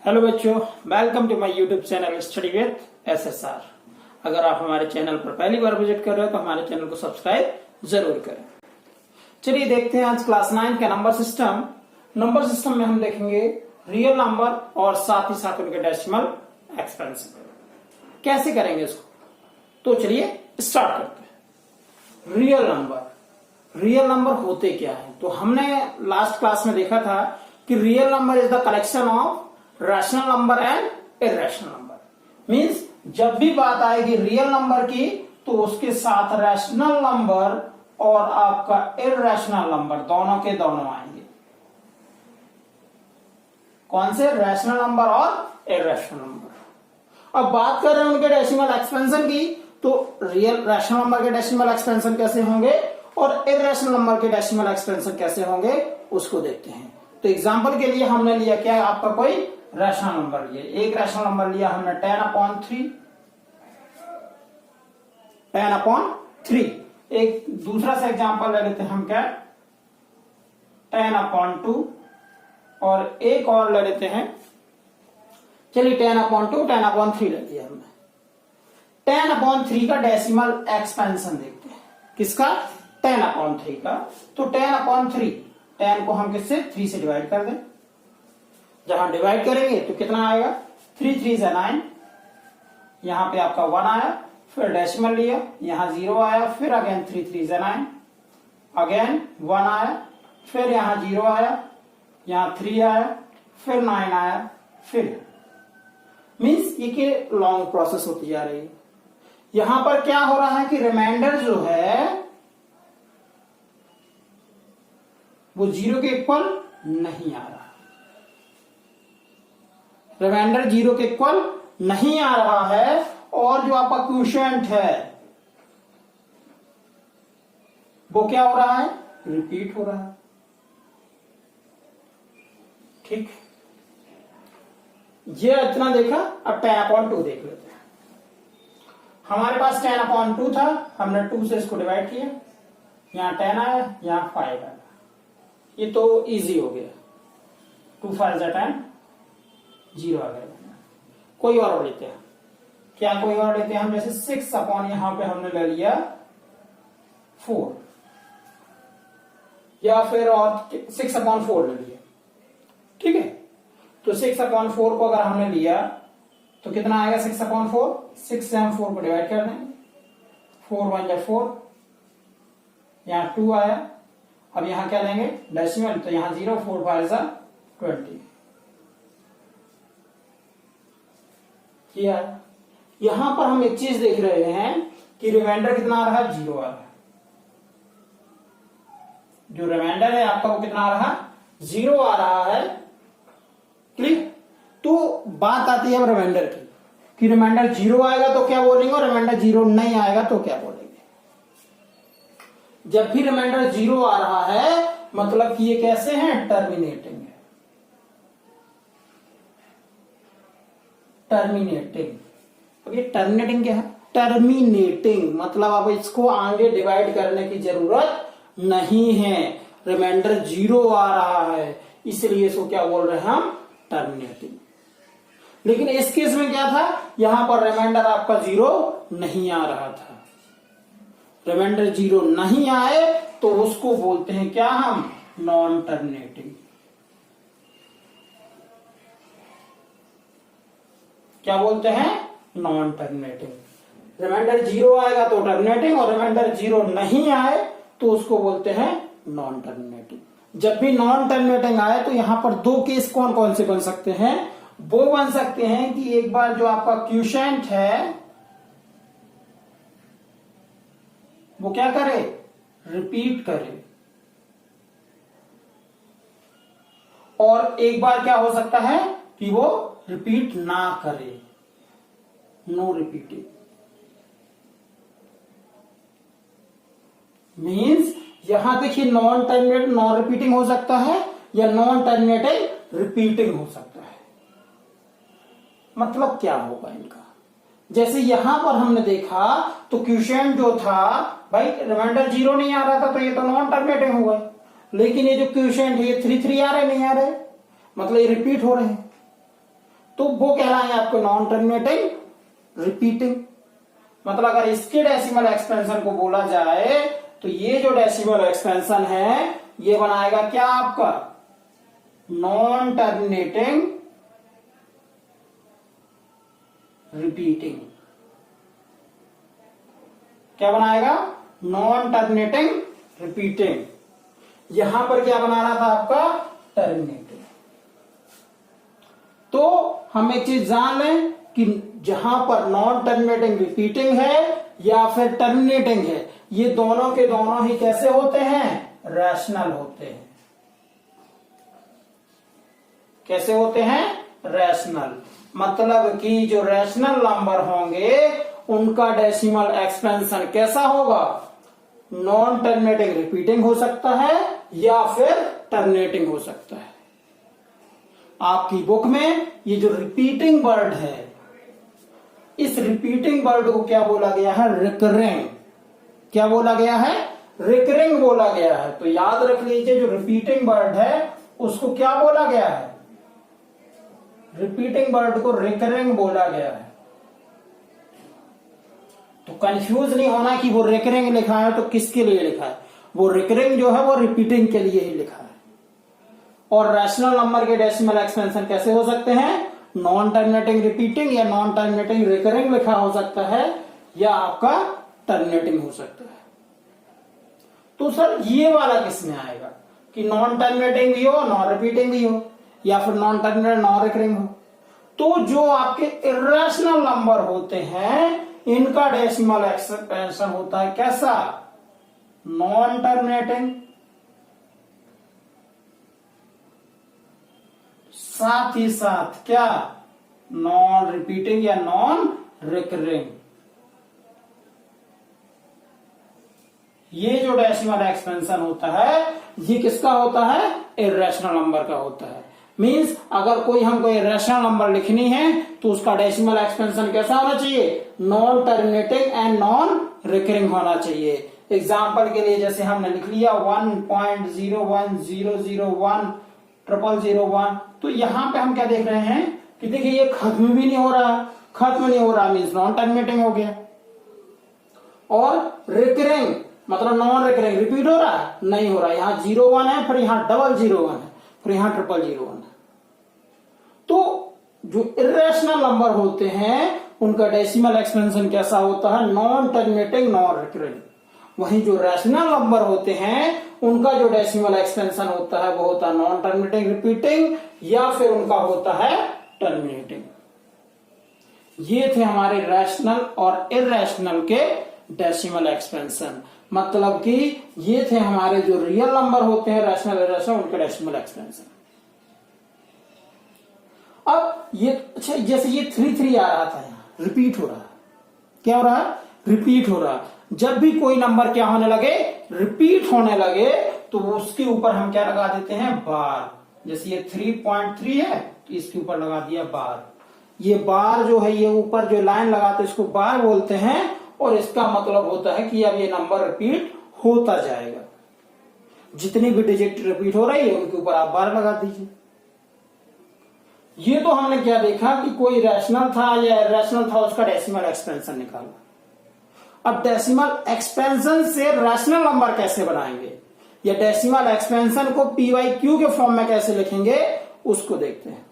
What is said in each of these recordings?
Hello बच्चों, welcome to my YouTube channel study with SSR. अगर आप हमारे चैनल पर पहली बार विजिट कर रहे हो तो हमारे चैनल को सब्सक्राइब जरूर करें। चलिए देखते हैं आज क्लास 9 का नंबर सिस्टम। नंबर सिस्टम में हम देखेंगे रियल नंबर और साथ ही साथ उनके डेसिमल एक्सपेंशन। कैसे करेंगे इसको, तो चलिए स्टार्ट करते हैं। रियल नंबर होते क्या है, तो हमने लास्ट क्लास में देखा था कि real number is the collection of rational number and irrational number. Means जब भी बात आएगी रियल नंबर की तो उसके साथ रैशनल नंबर और आपका इर्रेशनल नंबर दोनों के दोनों आएंगे। कौन से? रैशनल नंबर और इर्रेशनल नंबर। अब बात कर रहे हैं उनके डेसिमल एक्सपेंशन की, तो रियल रैशनल नंबर के डेसिमल एक्सपेंशन कैसे होंगे और इर्रेशनल नंबर के डेसिमल एक्सपेंशन कैसे होंगे उसको देखते हैं। तो एग्जांपल के लिए हमने लिया क्या, आपका कोई रैशनल नंबर लिया, एक रैशनल नंबर लिया हमने 10/3। एक दूसरा सा एग्जांपल ले लेते हैं हम क्या, 10/2, और एक और ले लेते हैं, चलिए 10/2, 10/3 ले लिया हमने। 10/3 का डेसिमल एक्सपेंशन देखते हैं। किसका? 10/3 का। तो 10/3, 10 को हम किससे 3 से डिवाइड कर दें। जहां डिवाइड करेंगे तो कितना आएगा, 3 3 9, यहां पे आपका 1 आया, फिर डेसिमल लिया, यहां 0 आया, फिर अगेन 3 3 9, अगेन 1 आया, फिर यहां 0 आया, यहां 3 आया, फिर 9 आया, फिर मीन्स ये लॉन्ग प्रोसेस होती जा रही है। यहां पर क्या हो रहा है कि रिमाइंडर जो है वो 0 के इक्वल नहीं आ रहा। रिमाइंडर 0 के इक्वल नहीं आ रहा है, और जो आपका क्वोशिएंट है वो क्या हो रहा है, रिपीट हो रहा है। ठीक, ये इतना देखा। अब 10/2 देख लेते हैं। हमारे पास 10/2 था, हमने 2 से इसको डिवाइड किया, यहां 10 आया, यहां 5 आया। ये तो इजी हो गया, 2 5 10, 0 आ गया। कोई और लेते हैं क्या, कोई और लेते हैं हम, जैसे 6 अपॉन यहां पे हमने ले लिया 4, या फिर और 6/4 ले लिया। ठीक है, तो 6/4 को अगर हमने लिया तो कितना आएगा 6/4, 6 से हम 4 को डिवाइड कर देंगे, 4 1 जा 4, यहां 2 आया। अब यहां क्या लेंगे, डेसिमल, तो यहां 0, 4 5 जा 20 किया। यहां पर हम एक चीज देख रहे हैं कि रिमाइंडर कितना आ रहा है, 0 आ रहा है। जो रिमाइंडर है आपका वो कितना आ रहा है, 0 आ रहा है। क्लियर? तो बात आती है अब रिमाइंडर की कि रिमाइंडर 0 आएगा तो क्या बोलेंगे और रिमाइंडर 0 नहीं आएगा तो क्या बोलेंगे। जब भी रिमाइंडर 0 आ रहा है मतलब कि ये कैसे हैं, टर्मिनेटिंग है। टर्मिनेटिंग। अब ये टर्मिनेटिंग क्या है, टर्मिनेटिंग मतलब अब इसको आगे डिवाइड करने की जरूरत नहीं है। रिमाइंडर 0 आ रहा है इसलिए इसको क्या बोल रहे हैं हम, टर्मिनेटिंग। लेकिन इस केस में क्या था, यहां पर रिमाइंडर आपका 0 नहीं आ रहा था। रिमाइंडर 0 नहीं आए तो उसको बोलते हैं क्या हम, नॉन टर्मिनेटिंग। क्या बोलते हैं, नॉन टर्मिनेटिंग। रिमाइंडर 0 आएगा तो टर्मिनेटिंग, और रिमाइंडर 0 नहीं आए तो उसको बोलते हैं नॉन टर्मिनेटिंग। जब भी नॉन टर्मिनेटिंग आए तो यहां पर दो केस कौन कौन से बन सकते हैं, वो बन सकते हैं कि एक बार जो आपका क्वोशिएंट है वो क्या करे, रिपीट करे, और एक बार क्या हो सकता है कि वो रिपीट ना करे, नो रिपीटिंग। मींस यहां देखिए नॉन टर्मिनेटिंग नॉन रिपीटिंग हो सकता है, या नॉन टर्मिनेटिंग रिपीटिंग हो सकता है। मतलब क्या होगा इनका, जैसे यहां पर हमने देखा तो क्वोशिएंट जो था भाई, रिमाइंडर 0 नहीं आ रहा था तो ये तो नॉन टर्मिनेटिंग हो गए। लेकिन ये जो क्वोशिएंट है ये 3 3 आ रहे नहीं आ रहे, मतलब ये रिपीट हो रहे हैं। तो वो कहलाएंगे आपको नॉन टर्मिनेटिंग रिपीटिंग। मतलब अगर इसके डेसिमल एक्सपेंशन को बोला जाए तो ये जो डेसिमल एक्सपेंशन है ये बनाएगा क्या आपका नॉन टर्मिनेटिंग रिपीटिंग। क्या बनाएगा नॉन टर्मिनेटिंग रिपीटिंग। यहां पर क्या बना रहा था आपका टर्मिनेटिंग। तो हम एक चीज जान लें कि जहां पर नॉन टर्मिनेटिंग रिपीटिंग है या फिर टर्मिनेटिंग है, ये दोनों के दोनों ही कैसे होते हैं रैशनल होते हैं। कैसे होते हैं रैशनल। मतलब कि जो रैशनल नंबर होंगे उनका डेसिमल एक्सपेंशन कैसा होगा नॉन टर्मिनेटिंग रिपीटिंग हो सकता है या फिर टर्मिनेटिंग हो सकता है। आपकी बुक में ये जो रिपीटिंग वर्ड है, इस रिपीटिंग वर्ड को क्या बोला गया है रिकरिंग। क्या बोला गया है रिकरिंग बोला गया है। तो याद रख लीजिए जो रिपीटिंग वर्ड है उसको क्या बोला गया है रिपीटिंग वर्ड को रिकरिंग बोला गया है। तो कंफ्यूज नहीं होना कि वो रिकरिंग लिखा है तो किसके लिए लिखा है। वो रिकरिंग जो है वो रिपीटिंग के लिए ही लिखा है। और रैशनल नंबर के डेसिमल एक्सपेंशन कैसे हो सकते हैं नॉन टर्मिनेटिंग रिपीटिंग या नॉन टर्मिनेटिंग रिकरिंग लिखा हो सकता है या आपका टर्मिनेटिंग हो सकता है। तो सर ये वाला किसमें आएगा कि नॉन टर्मिनेटिंग भी हो नॉन रिपीटिंग भी हो या फिर नॉन टर्मिनेटिंग नॉन रिकरिंग हो। तो जो आपके इर्रेशनल नंबर होते हैं इनका डेसिमल एक्सपेंशन होता है कैसा नॉन टर्मिनेटिंग, साथ ही साथ क्या नॉन रिपीटिंग या नॉन रिकरिंग। ये जो डेसिमल एक्सपेंशन होता है ये किसका होता है इर्रेशनल नंबर का होता है। मींस अगर कोई हमको इर्रेशनल नंबर लिखनी है तो उसका डेसिमल एक्सपेंशन कैसा होना चाहिए non terminating and non recurring होना चाहिए। एग्जाम्पल के लिए जैसे हमने लिख लिया 1.01001001001, तो यहां पे हम क्या देख रहे हैं कि देखिए ये खत्म भी नहीं हो रहा, खत्म नहीं हो रहा मीन्स नॉन टर्मिनेटिंग हो गया। और रिकरिंग मतलब नॉन रिकरिंग रिपीट हो रहा है नहीं हो रहा। यहां 01 है फिर यहां 001 है फिर यहां 000 है। तो जो इर्रेशनल नंबर होते हैं उनका डेसिमल एक्सपेंशन कैसा होता है नॉन टर्मिनेटिंग नॉन रिकरिंग। वहीं जो रैशनल नंबर होते हैं उनका जो डेसिमल एक्सपेंशन होता है वो होता है नॉन टर्मिनेटिंग रिपीटिंग या फिर उनका होता है टर्मिनेटिंग। ये थे हमारे रैशनल और इर्रेशनल के डेसिमल एक्सपेंशन। मतलब कि ये थे हमारे जो रियल नंबर होते हैं रैशनल इर्रेशनल उनके डेसिमल एक्सपेंशन। अब ये अच्छा जैसे ये 3 आ रहा था यहां रिपीट हो रहा है। क्या हो रहा है रिपीट हो रहा है। जब भी कोई नंबर क्या होने लगे रिपीट होने लगे तो उसके ऊपर हम क्या लगा देते हैं बार। जैसे ये 3.3 है तो इसके ऊपर लगा दिया बार। ये बार जो है ये ऊपर जो लाइन लगाते हैं इसको बार बोलते हैं और इसका मतलब होता है कि अब ये नंबर रिपीट होता जाएगा। जितनी भी डिजिट रिपीट हो रही है उनके ऊपर आप बार लगा दीजिए। ये तो हमने क्या देखा कि कोई रैशनल था या इर्रेशनल था उसका डेसिमल एक्सपेंशन निकाला। अब डेसिमल एक्सपेंशन से रैशनल नंबर कैसे बनाएंगे या डेसिमल एक्सपेंशन को PYQ के फॉर्म में कैसे लिखेंगे उसको देखते हैं।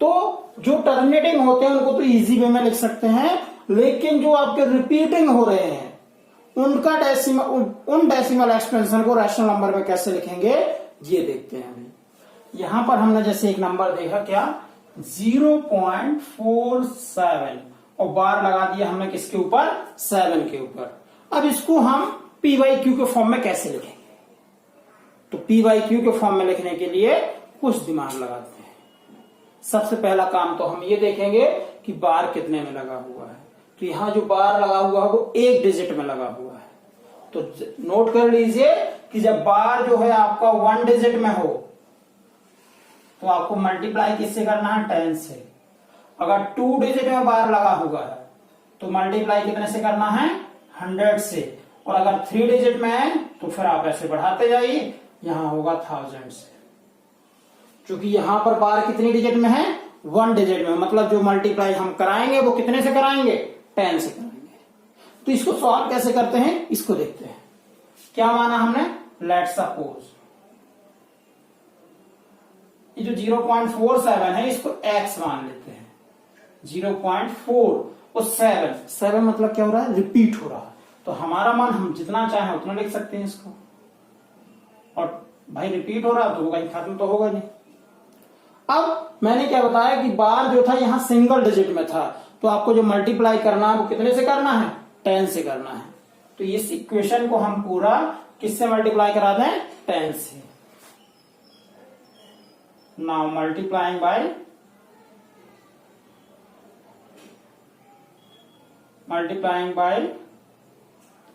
तो जो टर्मिनेटिंग होते हैं उनको तो इजी वे में लिख सकते हैं, लेकिन जो आपके रिपीटिंग हो रहे हैं उनका उन डेसिमल एक्सपेंशन को रैशनल नंबर में कैसे लिखेंगे ये देखते हैं। अभी यहां पर हमने जैसे एक नंबर देखा क्या 0.47 और बार लगा दिया हमने किसके ऊपर 7 के ऊपर। अब इसको हम PYQ के फॉर्म में कैसे लिखेंगे। तो PYQ के फॉर्म में लिखने के लिए कुछ दिमाग लगाते हैं। सबसे पहला काम तो हम ये देखेंगे कि बार कितने में लगा हुआ है। तो यहां जो बार लगा हुआ है वो 1 डिजिट में लगा हुआ है। तो नोट कर लीजिए कि जब बार जो है आपका 1 डिजिट में हो तो आपको मल्टीप्लाई किससे करना है 10 से। अगर 2 डिजिट में बार लगा हुआ है तो मल्टीप्लाई कितने से करना है 100 से। और अगर 3 डिजिट में है तो फिर आप ऐसे बढ़ाते जाइए, यहां होगा 1000 से। क्योंकि यहां पर बार कितनी डिजिट में है 1 डिजिट में, मतलब जो मल्टीप्लाई हम कराएंगे वो कितने से कराएंगे, 10 से कराएंगे। तो इसको सॉल्व कैसे करते हैं इसको देखते हैं। क्या माना हमने, लेट्स सपोज ये जो 0.47 है इसको x मान लेते हैं। 0.4 और 7 मतलब क्या हो रहा है, रिपीट हो रहा है। तो हमारा मान हम जितना चाहें उतना लिख सकते हैं इसको, और भाई रिपीट हो रहा है तो वो कहीं खत्म तो होगा नहीं। अब मैंने क्या बताया कि बार जो था यहां सिंगल डिजिट में था, तो आपको जो मल्टीप्लाई करना है वो कितने से करना है, 10 से करना है। तो इस इक्वेशन को हम पूरा किससे मल्टीप्लाई करा दें, 10 से। Now multiplying by multiplying by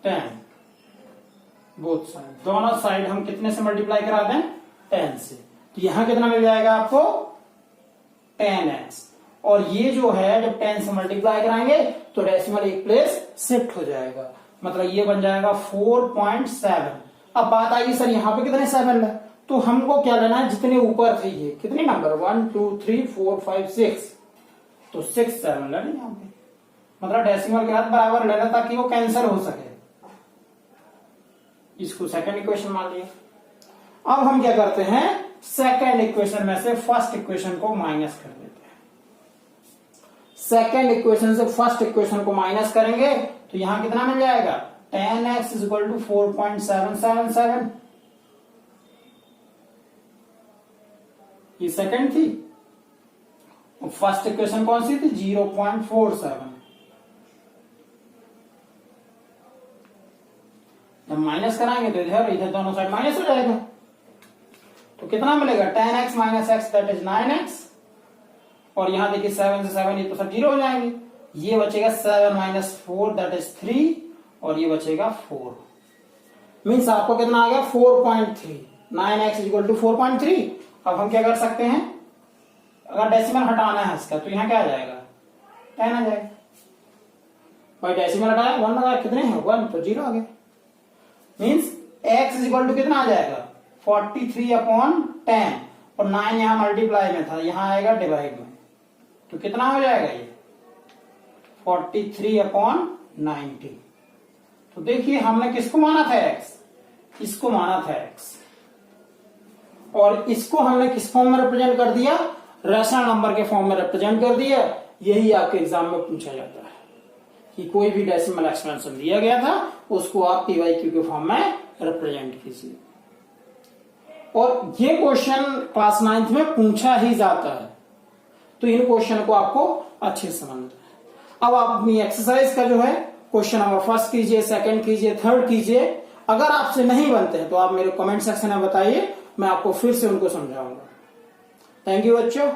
10 both side, दोनों साइड हम कितने से मल्टीप्लाई करा दें, 10 से। तो यहां कितना मिल जाएगा आपको, 10x। और ये जो है जब 10 से मल्टीप्लाई कराएंगे तो डेसिमल एक प्लेस शिफ्ट हो जाएगा, मतलब ये बन जाएगा 4.7। अब बात आई सर यहाँ पे कितने 7 है, तो हमको क्या लेना है, जितने ऊपर थे ये कितने नंबर, 1 2 3 4 5 6, तो 6 7 लेना यहाँ पे, मतलब डेसिमल के साथ बराबर लेना ताकि वो कैंसिल हो सके। इसको सेकंड इक्वेशन मान लिया। अब हम क्या करते हैं, सेकंड इक्वेशन में से फर्स्ट इक्वेशन को माइनस कर देते हैं। सेकंड इक्वेशन से फर्स्ट इक्वेशन को माइनस करेंगे तो यहां कितना मिल जाएगा, 10x इज इक्वल टू 4.777। ये सेकंड थी, और फर्स्ट इक्वेशन कौन सी थी, 0.47। जब माइनस कराएंगे तो इधर इधर दोनों साइड माइनस हो जाएगा, तो कितना मिलेगा, 10x minus x that is 9x। और यहां देखिए 7 से 7 ये तो सब 0 हो जाएंगे, ये बचेगा 7 माइनस 4 दैट इज 3, और ये बचेगा 4। मीन्स आपको कितना आ गया, 4.3। 9x is equal to 4.3। अब हम क्या कर सकते हैं, अगर डेसिमल हटाना है इसका तो यहां क्या आ जाएगा, 10 आ जाएगा। भाई डेसिमल हटाया 1 लगा, कितने हैं 1, तो 0 आ गया। Means x is equal to कितना आ जाएगा, 43/10, और 9 यहां मल्टीप्लाई में था, यहां आएगा डिवाइड में, तो कितना हो जाएगा ये 43/90। तो देखिए हमने किसको माना था, x, इसको माना था x, और इसको हमने किस फॉर्म में रिप्रेजेंट कर दिया, रेशनल नंबर के फॉर्म में रिप्रेजेंट कर दिया। यही आपके एग्जाम में पूछा जाता है कि कोई भी डेसिमल एक्सपेंशन दिया गया था उसको आप PYQ के फॉर्म में रिप्रेजेंट कीजिए। और ये क्वेश्चन क्लास 9th में पूछा ही जाता है, तो इन क्वेश्चन को आपको अच्छे से समझना है। अब आप अपनी एक्सरसाइज का जो है क्वेश्चन नंबर फर्स्ट कीजिए, सेकंड कीजिए, थर्ड कीजिए। अगर आपसे नहीं बनते हैं तो आप मेरे कमेंट सेक्शन में बताइए, मैं आपको फिर से उनको समझाऊंगा। थैंक यू बच्चों।